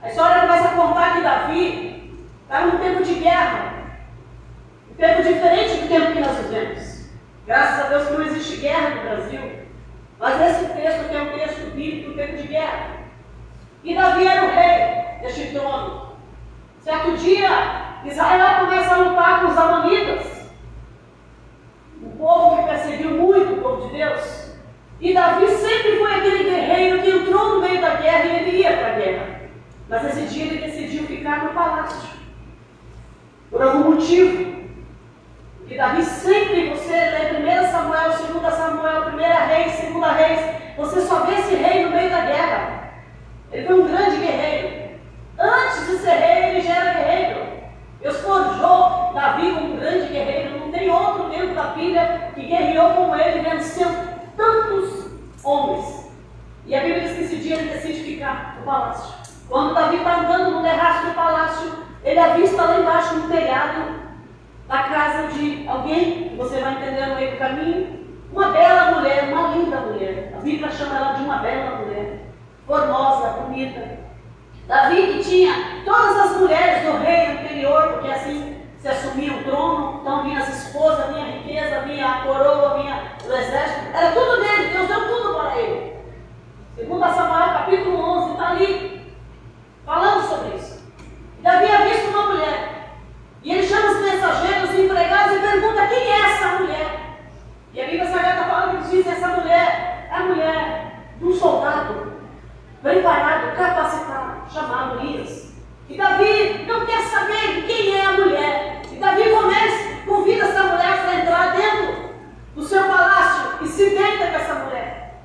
A história começa a contar que Davi estava num tempo de guerra. Um tempo diferente do tempo que nós vivemos. Graças a Deus que não existe guerra no Brasil. Mas esse texto aqui é um texto bíblico, um tempo de guerra. E Davi era o rei deste trono. Certo dia, Israel começa a lutar com os amonitas. Um povo que perseguiu muito o povo de Deus. E Davi sempre foi aquele guerreiro que entrou no meio da guerra e ele ia para a guerra. Mas esse dia ele decidiu ficar no palácio. Por algum motivo. E Davi sempre, você lê 1 Samuel, 2 Samuel, 1 Reis, 2 Reis, você só vê esse rei no meio da guerra. Ele foi um grande guerreiro. Antes de ser rei, ele já era guerreiro. Deus forjou Davi como um grande guerreiro. Não tem outro dentro da Bíblia que guerreou como ele, venceu tantos homens. E a Bíblia diz que esse dia ele decide ficar no palácio. Quando Davi está andando no terraço do palácio, ele avista lá embaixo no telhado da casa de alguém, que você vai entender no meio do caminho, uma bela mulher, uma linda mulher. A Bíblia chama ela de uma bela mulher, formosa, bonita. Davi que tinha todas as mulheres do reino anterior, porque assim se assumia o trono, então vinha as esposas, vinha a riqueza, vinha a coroa, vinha o exército, era tudo dele, Deus deu tudo para ele. 2 Samuel capítulo 11, está ali, falando sobre isso. Davi havia visto uma mulher. E ele chama os mensageiros, os empregados e pergunta quem é essa mulher. E a Bíblia Sagrada fala que diz essa mulher é a mulher de um soldado preparado, capacitado, chamado Urias. E Davi não quer saber quem é a mulher. E Davi convida essa mulher para entrar dentro do seu palácio e se deita com essa mulher.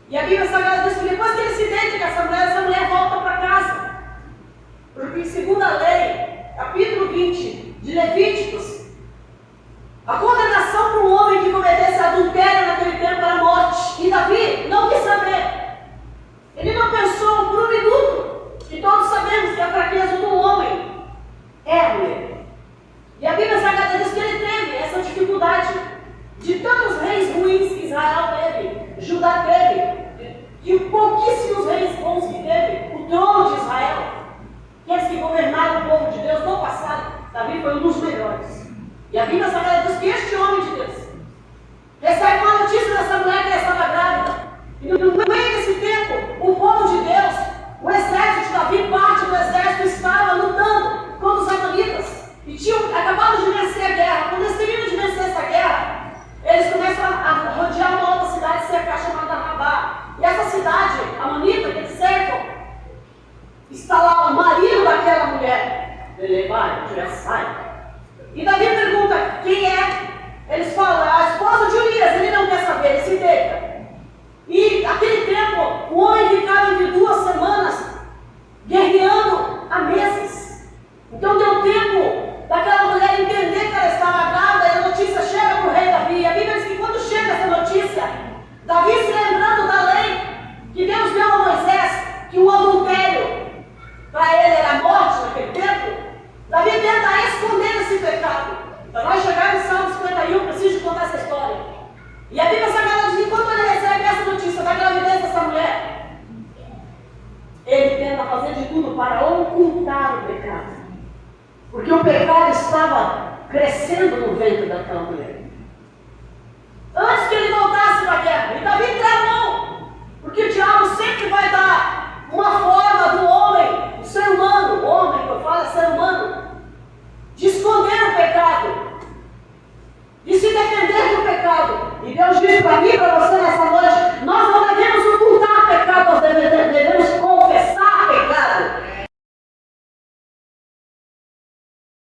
E a Bíblia Sagrada diz que depois que ele se deita com essa mulher volta para casa. Porque segundo a lei, capítulo 20 de Levíticos, a condenação para um homem que cometesse adultério naquele tempo era morte. E Davi não quis saber. Ele não pensou por um minuto. E todos sabemos que a fraqueza do homem é a mulher. E a Bíblia Sagrada diz que ele teve essa dificuldade de tantos reis ruins que Israel teve, Judá teve, de pouquíssimos reis bons que teve, o trono de Israel. Aqueles que governaram o povo de Deus no passado, Davi foi um dos melhores. E a Bíblia Sagrada diz que este homem de Deus recebe uma notícia dessa mulher que estava grávida. E no meio desse tempo, o povo de Deus, o exército de Davi, parte do exército, estava lutando contra os amonitas. E tinham acabado de vencer a guerra. Quando eles terminam de vencer essa guerra, eles começam a rodear uma outra cidade cercada chamada Rabá. E essa cidade amonita que eles cercam, está lá o marido daquela mulher. Ele vai, já sai. E Davi pergunta quem é. Eles falam, é a esposa de Urias. Ele não quer saber, ele se deita. E naquele tempo, o homem ficava entre 2 semanas guerreando há meses. Então deu tempo daquela mulher entender que ela estava grávida e a notícia chega para o rei Davi. E a Bíblia diz que quando chega essa notícia, Davi se lembrando da lei que Deus deu a Moisés, que o adultério para ele era morte naquele tempo, Davi tenta esconder esse pecado. Para nós chegarmos em Salmo 51, preciso contar essa história. E a Bíblia Sagrada diz que quando ele recebe essa notícia da gravidez dessa mulher, ele tenta fazer de tudo para ocultar o pecado. Porque o pecado estava crescendo no ventre daquela mulher. Antes que ele voltasse para a guerra, e Davi tramou, porque o diabo sempre vai dar